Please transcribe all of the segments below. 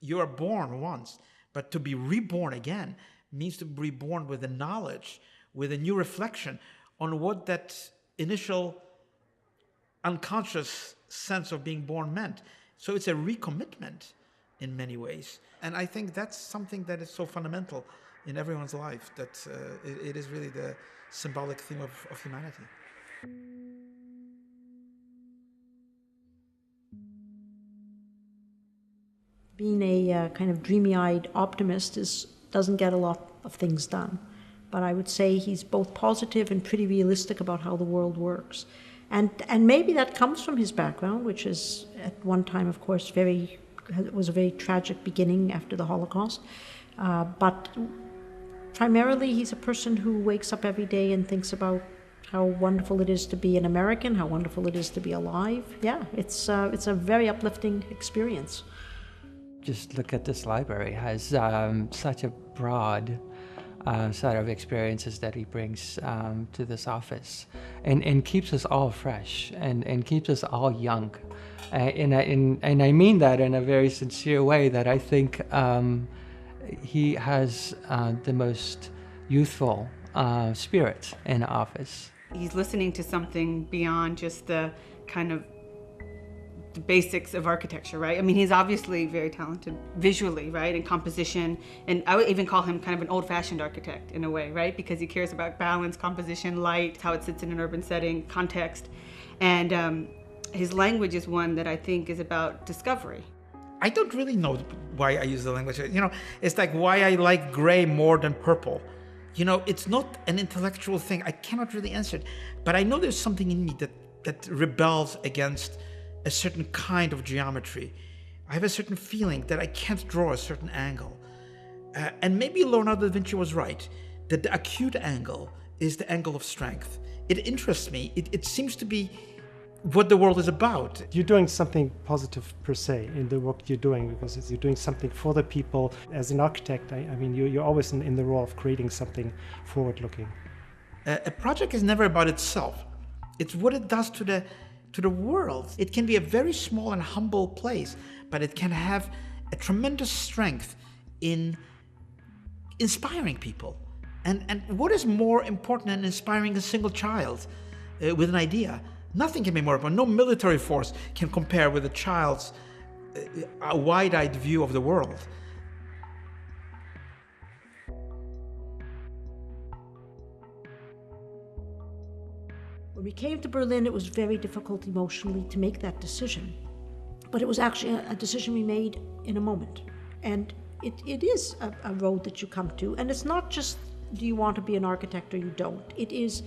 You are born once, but to be reborn again means to be reborn with a knowledge, with a new reflection on what that initial unconscious sense of being born meant. So it's a recommitment in many ways. And I think that's something that is so fundamental in everyone's life, that it is really the symbolic theme of humanity. Being a kind of dreamy-eyed optimist doesn't get a lot of things done. But I would say he's both positive and pretty realistic about how the world works. And maybe that comes from his background, which is at one time, of course, was a very tragic beginning after the Holocaust. But primarily, he's a person who wakes up every day and thinks about how wonderful it is to be an American, how wonderful it is to be alive. Yeah, it's a very uplifting experience. Just look at this library. It has such a broad set of experiences that he brings to this office, and keeps us all fresh and keeps us all young. And I mean that in a very sincere way, that I think he has the most youthful spirit in the office. He's listening to something beyond just the kind of the basics of architecture, right? I mean, he's obviously very talented visually, right, and composition, and I would even call him kind of an old-fashioned architect in a way, right, because he cares about balance, composition, light, how it sits in an urban setting, context, and his language is one that I think is about discovery. I don't really know why I use the language. It's like why I like gray more than purple. It's not an intellectual thing. I cannot really answer it, but I know there's something in me that rebels against a certain kind of geometry. I have a certain feeling that I can't draw a certain angle. And maybe Leonardo da Vinci was right, that the acute angle is the angle of strength. It interests me. It seems to be what the world is about. You're doing something positive per se in the work you're doing, because you're doing something for the people. As an architect, I mean, you're always in the role of creating something forward-looking. A project is never about itself. It's what it does to the world. It can be a very small and humble place, but it can have a tremendous strength in inspiring people. And what is more important than inspiring a single child with an idea? Nothing can be more important. No military force can compare with a child's wide-eyed view of the world. When we came to Berlin, it was very difficult emotionally to make that decision. But it was actually a decision we made in a moment. And it is a road that you come to. And it's not just, do you want to be an architect or you don't? It is,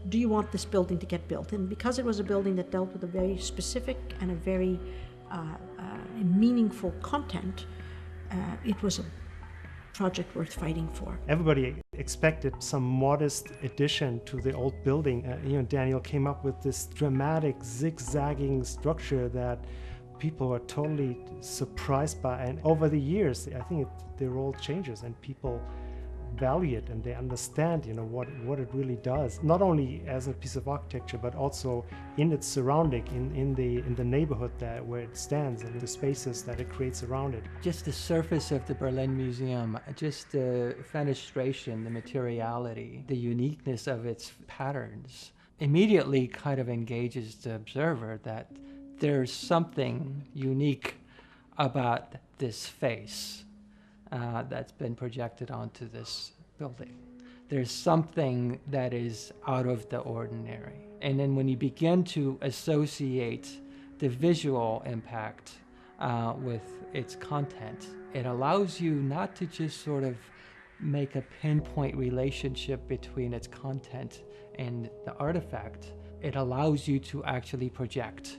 do you want this building to get built? And because it was a building that dealt with a very specific and a very meaningful content, it was a project worth fighting for. Everybody expected some modest addition to the old building. Daniel came up with this dramatic zigzagging structure that people were totally surprised by. And over the years, I think the role changes and people value it and they understand, what it really does. Not only as a piece of architecture, but also in its surrounding, in the neighborhood where it stands and the spaces that it creates around it. Just the surface of the Berlin Museum, just the fenestration, the materiality, the uniqueness of its patterns, immediately kind of engages the observer that there's something unique about this face that's been projected onto this building. There's something that is out of the ordinary. And then when you begin to associate the visual impact with its content, it allows you not to just sort of make a pinpoint relationship between its content and the artifact. It allows you to actually project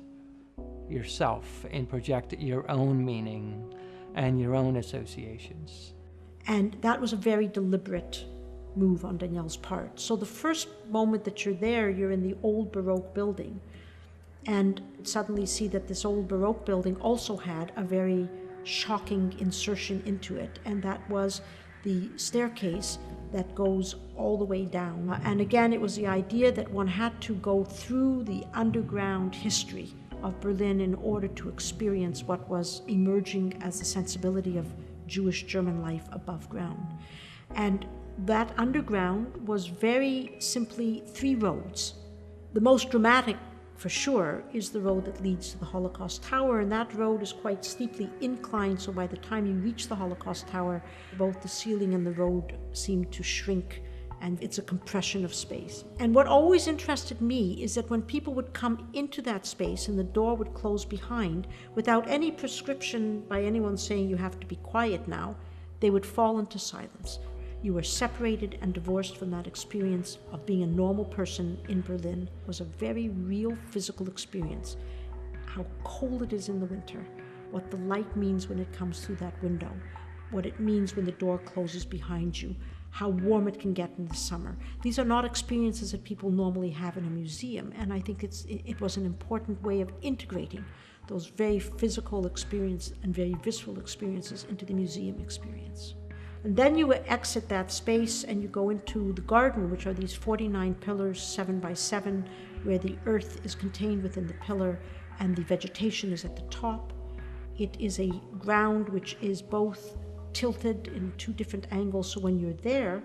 yourself and project your own meaning and your own associations. And that was a very deliberate move on Daniel's part. So the first moment that you're there, you're in the old Baroque building, and suddenly see that this old Baroque building also had a very shocking insertion into it, and that was the staircase that goes all the way down. And again, it was the idea that one had to go through the underground history of Berlin in order to experience what was emerging as the sensibility of Jewish German life above ground. And that underground was very simply 3 roads. The most dramatic, for sure, is the road that leads to the Holocaust Tower, and that road is quite steeply inclined, so by the time you reach the Holocaust Tower, both the ceiling and the road seem to shrink, and it's a compression of space. And what always interested me is that when people would come into that space and the door would close behind, without any prescription by anyone saying you have to be quiet now, they would fall into silence. You were separated and divorced from that experience of being a normal person in Berlin. It was a very real physical experience. How cold it is in the winter, what the light means when it comes through that window, what it means when the door closes behind you, how warm it can get in the summer. These are not experiences that people normally have in a museum, and I think it was an important way of integrating those very physical experiences and very visceral experiences into the museum experience. And then you exit that space and you go into the garden, which are these 49 pillars, 7 by 7, where the earth is contained within the pillar and the vegetation is at the top. It is a ground which is both tilted in 2 different angles, so when you're there,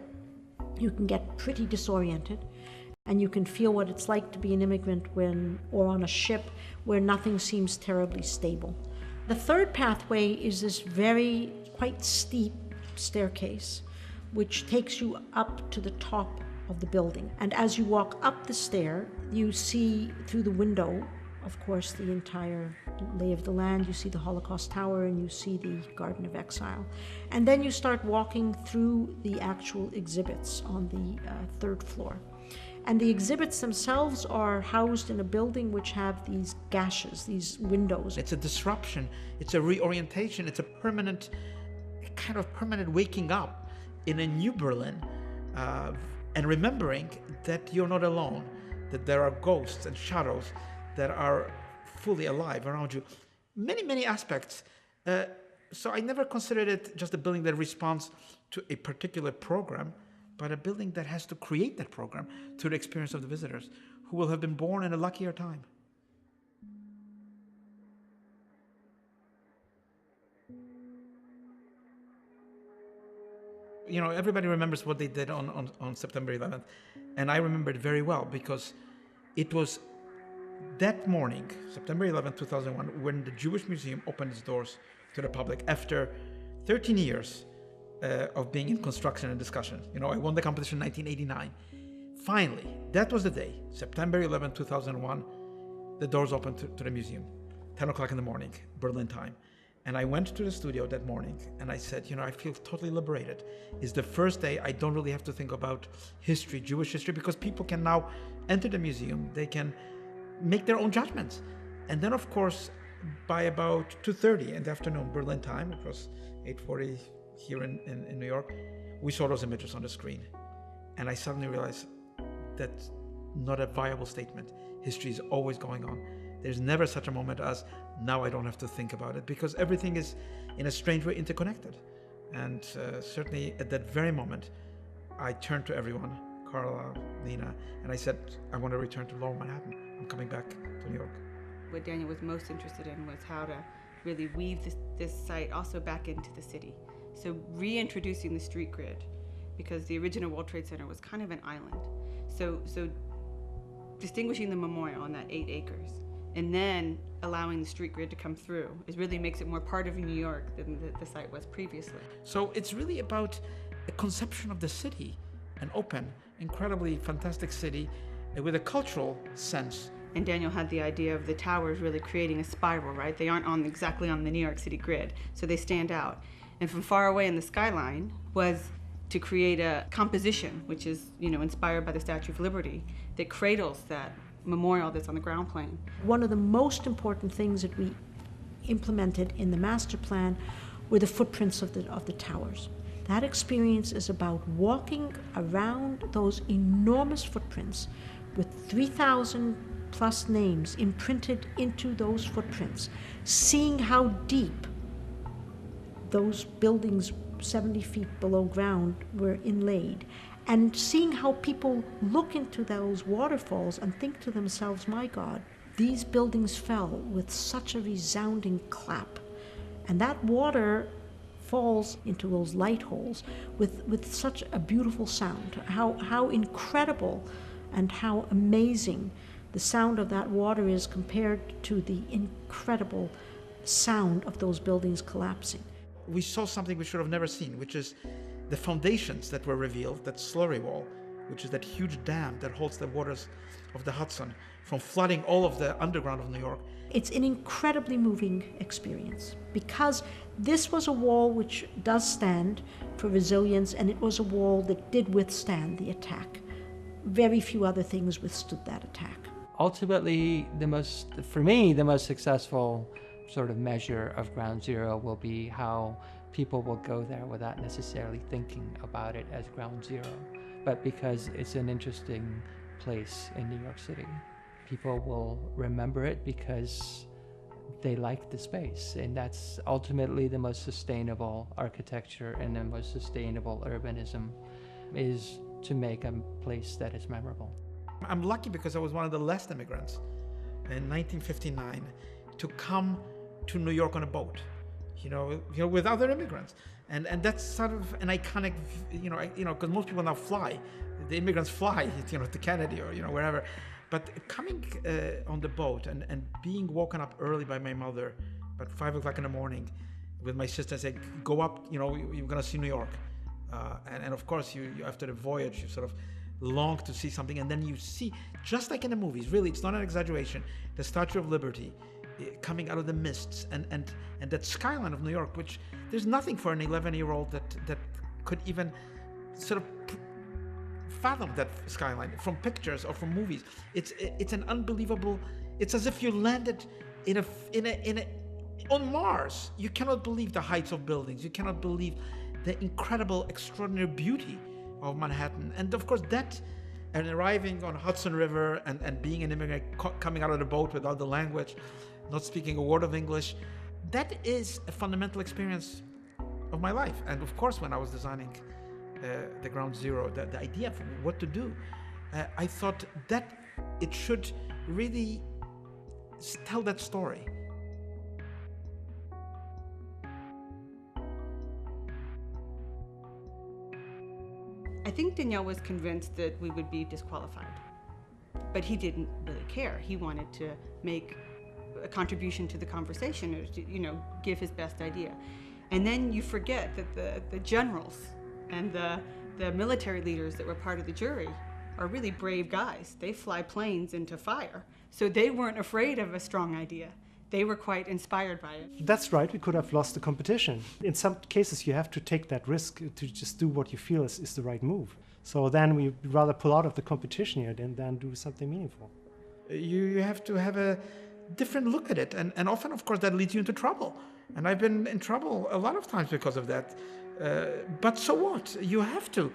you can get pretty disoriented and you can feel what it's like to be an immigrant or on a ship where nothing seems terribly stable. The third pathway is this very quite steep staircase which takes you up to the top of the building, and as you walk up the stair you see through the window, of course, the entire lay of the land. You see the Holocaust Tower and you see the Garden of Exile, and then you start walking through the actual exhibits on the 3rd floor. And the exhibits themselves are housed in a building which have these gashes, these windows. It's a disruption, it's a reorientation, it's a permanent waking up in a new Berlin, and remembering that you're not alone, that there are ghosts and shadows that are fully alive around you. Many aspects. So I never considered it just a building that responds to a particular program, but a building that has to create that program through the experience of the visitors, who will have been born in a luckier time. You know, everybody remembers what they did on September 11th. And I remember it very well because it was that morning, September 11th, 2001, when the Jewish Museum opened its doors to the public after 13 years of being in construction and discussion. You know, I won the competition in 1989. Finally, that was the day, September 11th, 2001, the doors opened to the museum, 10 o'clock in the morning, Berlin time. And I went to the studio that morning and I said, you know, I feel totally liberated. It's the first day I don't really have to think about history, Jewish history, because people can now enter the museum. They can make their own judgments. And then, of course, by about 2:30 in the afternoon, Berlin time, it was 8:40 here in New York, we saw those images on the screen. And I suddenly realized that's not a viable statement. History is always going on. There's never such a moment as now I don't have to think about it, because everything is in a strange way interconnected. And certainly at that very moment, I turned to everyone, Carla, Nina, and I said, I want to return to Lower Manhattan. I'm coming back to New York. What Daniel was most interested in was how to really weave this site also back into the city. So reintroducing the street grid, because the original World Trade Center was kind of an island. So distinguishing the memorial on that 8 acres and then allowing the street grid to come through really makes it more part of New York than the site was previously. So it's really about a conception of the city, an open, incredibly fantastic city with a cultural sense. And Daniel had the idea of the towers really creating a spiral, right? They aren't exactly on the New York City grid, so they stand out. And from far away in the skyline was to create a composition, which is, you know, inspired by the Statue of Liberty, that cradles that memorial that's on the ground plane. One of the most important things that we implemented in the master plan were the footprints of the towers. That experience is about walking around those enormous footprints with 3,000 plus names imprinted into those footprints, seeing how deep those buildings 70 feet below ground were inlaid, and seeing how people look into those waterfalls and think to themselves, my God, these buildings fell with such a resounding clap. And that water falls into those light holes with such a beautiful sound. How incredible and how amazing the sound of that water is compared to the incredible sound of those buildings collapsing. We saw something we should have never seen, which is the foundations that were revealed, that slurry wall, which is that huge dam that holds the waters of the Hudson from flooding all of the underground of New York. It's an incredibly moving experience because this was a wall which does stand for resilience, and it was a wall that did withstand the attack. Very few other things withstood that attack. Ultimately, for me, the most successful sort of measure of ground zero will be how people will go there without necessarily thinking about it as ground zero, but because it's an interesting place in New York City. People will remember it because they like the space, and that's ultimately the most sustainable architecture and the most sustainable urbanism, is to make a place that is memorable. I'm lucky because I was one of the last immigrants in 1959 to come to New York on a boat, with other immigrants, and that's sort of an iconic, because most people now fly, the immigrants fly, to Kennedy or wherever, but coming on the boat and being woken up early by my mother, at 5 o'clock in the morning, with my sister, saying, "Go up, you're gonna see New York," and of course you after the voyage you sort of long to see something, and then you see, just like in the movies, really, it's not an exaggeration, the Statue of Liberty coming out of the mists, and that skyline of New York, which there's nothing for an 11-year-old that could even sort of fathom that skyline from pictures or from movies. It's an unbelievable. It's as if you landed on Mars. You cannot believe the heights of buildings. You cannot believe the incredible, extraordinary beauty of Manhattan, and of course that. And arriving on Hudson River and being an immigrant coming out of the boat without the language, not speaking a word of English, that is a fundamental experience of my life. And of course, when I was designing the ground zero, the idea of what to do, I thought that it should really tell that story. I think Daniel was convinced that we would be disqualified, but he didn't really care. He wanted to make a contribution to the conversation, or to, give his best idea. And then you forget that the generals and the military leaders that were part of the jury are really brave guys. They fly planes into fire. So they weren't afraid of a strong idea. They were quite inspired by it. That's right, we could have lost the competition. In some cases, you have to take that risk to just do what you feel is the right move. So then we'd rather pull out of the competition here than do something meaningful. You have to have a different look at it. And often, of course, that leads you into trouble. And I've been in trouble a lot of times because of that. But so what? You have to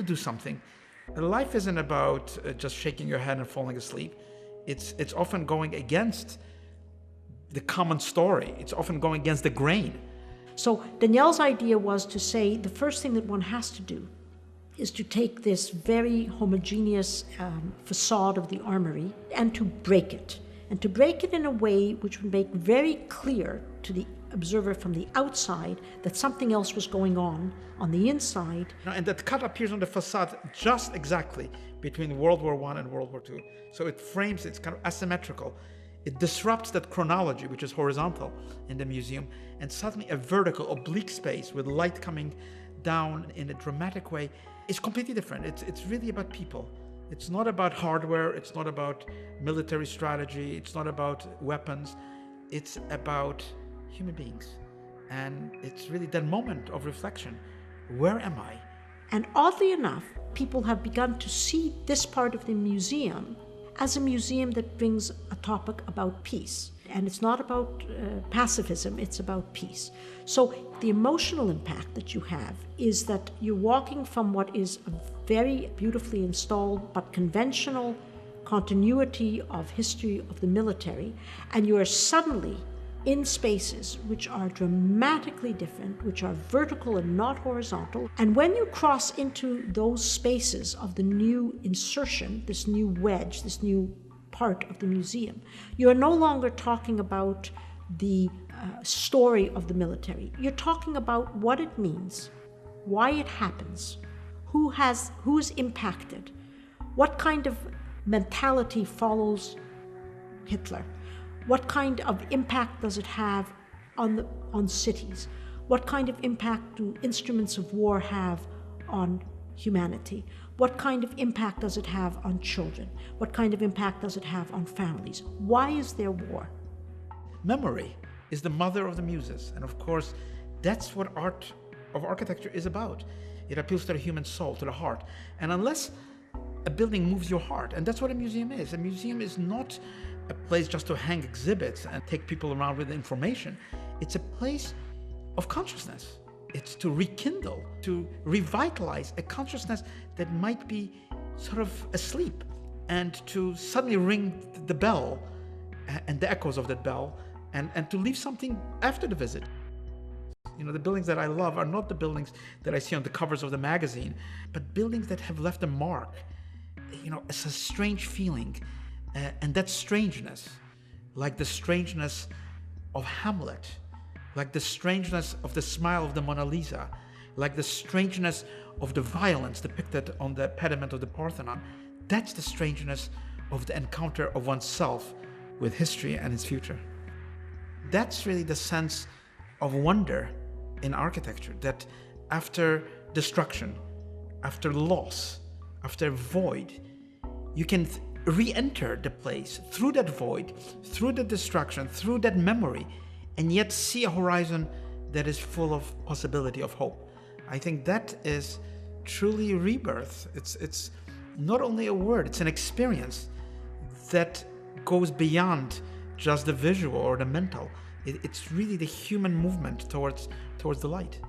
do something. Life isn't about just shaking your head and falling asleep. It's often going against the common story. It's often going against the grain. So Danielle's idea was to say the first thing that one has to do is to take this very homogeneous facade of the armory and to break it. And to break it in a way which would make very clear to the observer from the outside that something else was going on the inside. And that cut appears on the facade just exactly between World War I and World War II. So it frames, it's kind of asymmetrical. It disrupts that chronology, which is horizontal in the museum, and suddenly a vertical, oblique space with light coming down in a dramatic way is completely different. It's really about people. It's not about hardware. It's not about military strategy. It's not about weapons. It's about human beings. And it's really that moment of reflection. Where am I? And oddly enough, people have begun to see this part of the museum as a museum that brings a topic about peace. And it's not about pacifism, it's about peace. So the emotional impact that you have is that you're walking from what is a very beautifully installed but conventional continuity of history of the military, and you are suddenly in spaces which are dramatically different, which are vertical and not horizontal. And when you cross into those spaces of the new insertion, this new wedge, this new part of the museum. You are no longer talking about the story of the military. You're talking about what it means, why it happens, who's impacted, what kind of mentality follows Hitler, what kind of impact does it have on cities, what kind of impact do instruments of war have on humanity, what kind of impact does it have on children, what kind of impact does it have on families, why is there war? Memory is the mother of the muses, and of course that's what art of architecture is about. It appeals to the human soul, to the heart. And unless a building moves your heart, and that's what a museum is. A museum is not a place just to hang exhibits and take people around with information. It's a place of consciousness. It's to rekindle, to revitalize a consciousness that might be sort of asleep, and to suddenly ring the bell and the echoes of that bell, and to leave something after the visit. You know, the buildings that I love are not the buildings that I see on the covers of the magazine, but buildings that have left a mark. You know, it's a strange feeling, and that strangeness, like the strangeness of Hamlet, like the strangeness of the smile of the Mona Lisa, like the strangeness of the violence depicted on the pediment of the Parthenon, that's the strangeness of the encounter of oneself with history and its future. That's really the sense of wonder in architecture, that after destruction, after loss, after void, you can re-enter the place through that void, through the destruction, through that memory, and yet see a horizon that is full of possibility, of hope. I think that is truly rebirth. It's not only a word, it's an experience that goes beyond just the visual or the mental. It's really the human movement towards the light.